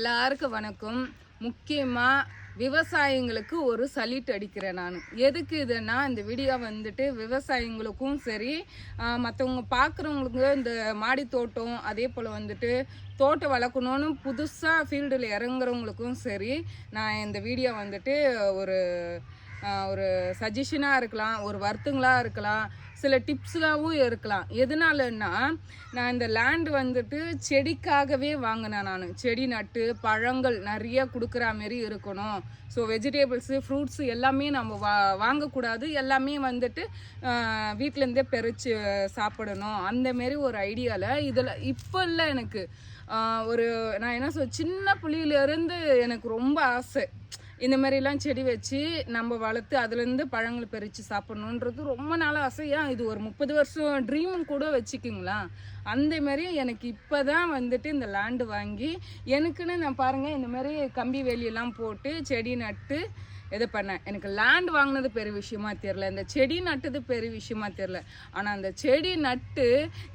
எல்லாருக்கும் வணக்கம். முக்கியமாக விவசாயிங்களுக்கு ஒரு சல்யூட் அடிக்கிறேன் நான். எதுக்கு இதுன்னா, இந்த வீடியோ வந்துட்டு விவசாயிங்களுக்கும் சரி, மற்றவங்க பார்க்குறவங்களுக்கு இந்த மாடி தோட்டம் அதே போல் வந்துட்டு தோட்டம் வளர்க்கணுன்னு புதுசாக ஃபீல்டில் இறங்குறவங்களுக்கும் சரி, நான் இந்த வீடியோ வந்துட்டு ஒரு ஒரு சஜஷனாக இருக்கலாம், ஒரு வருத்தங்களாக இருக்கலாம், சில டிப்ஸ்லாகவும் இருக்கலாம். எதனாலன்னா, நான் இந்த லேண்டு வந்துட்டு செடிக்காகவே வாங்கினேன். நான் செடி நட்டு பழங்கள் நிறைய கொடுக்குற மாரி இருக்கணும். ஸோ வெஜிடேபிள்ஸு ஃப்ரூட்ஸு எல்லாமே நம்ம வாங்கக்கூடாது, எல்லாமே வந்துட்டு வீட்டிலேருந்தே பறித்து சாப்பிடணும். அந்தமாரி ஒரு ஐடியாவில் இதில் இப்போ இல்லை எனக்கு. நான் என்ன சின்ன புள்ளியிலேருந்து எனக்கு ரொம்ப ஆசை இந்த மாதிரிலாம் செடி வச்சு நம்ம வளர்த்து அதுலேருந்து பழங்கள் பறித்து சாப்பிட்ணுன்றது ரொம்ப நாளாக ஆசையா. இது ஒரு 30 வருஷம் ட்ரீமும் கூட வச்சுக்கிங்களா. அந்த மாதிரி எனக்கு இப்போ தான் வந்துட்டு இந்த லேண்டு வாங்கி எனக்குன்னு நான் பாருங்கள் இந்த மாதிரி கம்பி வேலியெல்லாம் போட்டு செடி நட்டு இது பண்ணேன். எனக்கு லேண்ட் வாங்கினது பெரிய விஷயமா தெரில, இந்த செடி நட்டது பெரிய விஷயமா தெரில. ஆனால் அந்த செடி நட்டு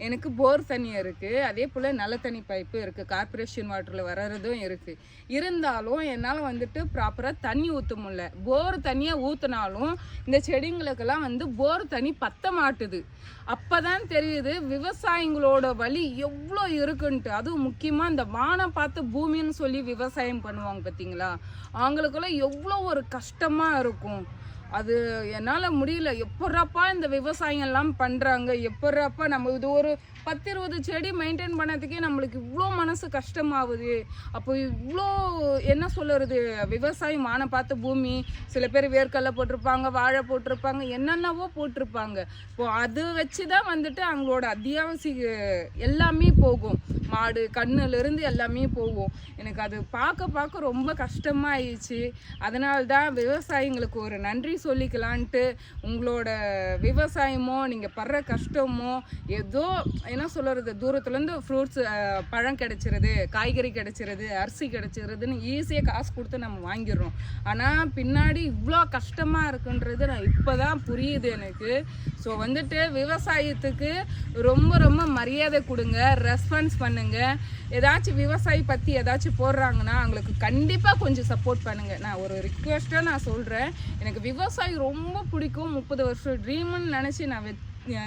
எனக்கு போர் தண்ணி இருக்குது, அதே போல் நல்ல தண்ணி பைப்பு இருக்குது, கார்பரேஷன் வாட்டரில் வர்றதும் இருக்குது. இருந்தாலும் என்னால் வந்துட்டு ப்ராப்பராக தண்ணி ஊற்ற முடியல. போர் தண்ணியை ஊற்றினாலும் இந்த செடிங்களுக்கெல்லாம் போர் தண்ணி பத்த மாட்டுது. அப்போ தான் தெரியுது விவசாயிங்களோட வலி எவ்வளோ இருக்குன்ட்டு. அதுவும் முக்கியமாக இந்த வானம் பார்த்து பூமின்னு சொல்லி விவசாயம் பண்ணுவாங்க பார்த்தீங்களா, அவங்களுக்கெல்லாம் எவ்வளோ ஒரு கஷ்டமாக இருக்கும். அது என்னால் முடியல. எப்பட்றாப்பா இந்த விவசாயம்லாம் பண்ணுறாங்க, எப்பட்றாப்பா நம்ம இது ஒரு 10-20 செடி மெயின்டைன் பண்ணதுக்கே நம்மளுக்கு இவ்வளோ மனசு கஷ்டமாகுது. அப்போ இவ்வளோ என்ன சொல்லுறது, விவசாயம் வானம் பார்த்த பூமி. சில பேர் வேர்க்கடலை போட்டிருப்பாங்க, வாழை போட்டிருப்பாங்க, என்னென்னவோ போட்டிருப்பாங்க. இப்போ அது வச்சு தான் வந்துட்டு அவங்களோட அத்தியாவசிய எல்லாமே போகும், மாடு கண்ணுலேருந்து எல்லாமே போகும். எனக்கு அது பார்க்க ரொம்ப கஷ்டமாக ஆயிடுச்சு. அதனால தான் விவசாயிங்களுக்கு ஒரு நன்றி சொல்லிக்கலான்ட்டு, உங்களோட விவசாயமோ நீங்கள் படுற கஷ்டமோ ஏதோ என்ன சொல்கிறது, தூரத்துலேருந்து ஃப்ரூட்ஸ் பழம் கிடச்சிருது, காய்கறி கிடச்சிருது, அரிசி கிடச்சிருதுன்னு ஈஸியாக காசு கொடுத்து நம்ம வாங்கிடுறோம். ஆனால் பின்னாடி இவ்வளோ கஷ்டமாக இருக்குன்றது நான் இப்போ தான் புரியுது எனக்கு. ஸோ வந்துட்டு விவசாயத்துக்கு ரொம்ப மரியாதை கொடுங்க, ரெஸ்பான்ஸ் பண்ணுங்கள். ஏதாச்சும் விவசாயி பற்றி ஏதாச்சும் போடுறாங்கன்னா அவங்களுக்கு கண்டிப்பாக கொஞ்சம் சப்போர்ட் பண்ணுங்கள். நான் ஒரு ரிக்வெஸ்ட்டாக நான் சொல்கிறேன். எனக்கு விவசாயி ரொம்ப பிடிக்கும், 30 வருஷம் ட்ரீம்னு நினச்சி நான்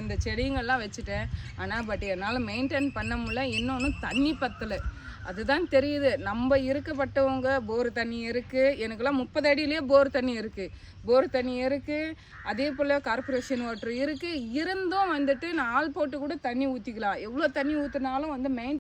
இந்த செடிங்கள்லாம் வச்சுட்டேன். ஆனால் என்னால் மெயின்டைன் பண்ண முடியல. இன்னொன்று தண்ணி பத்தலை, அதுதான் தெரியுது. நம்ம இருக்கப்பட்டவங்க போர் தண்ணி இருக்குது, எனக்கெல்லாம் 30 அடியிலே போர் தண்ணி இருக்குது, அதே போல் கார்பரேஷன் வாட்டர் இருக்குது. இருந்தும் வந்துட்டு நான் ஆள் போட்டு கூட தண்ணி ஊற்றிக்கலாம். எவ்வளோ தண்ணி ஊற்றினாலும் மெயின்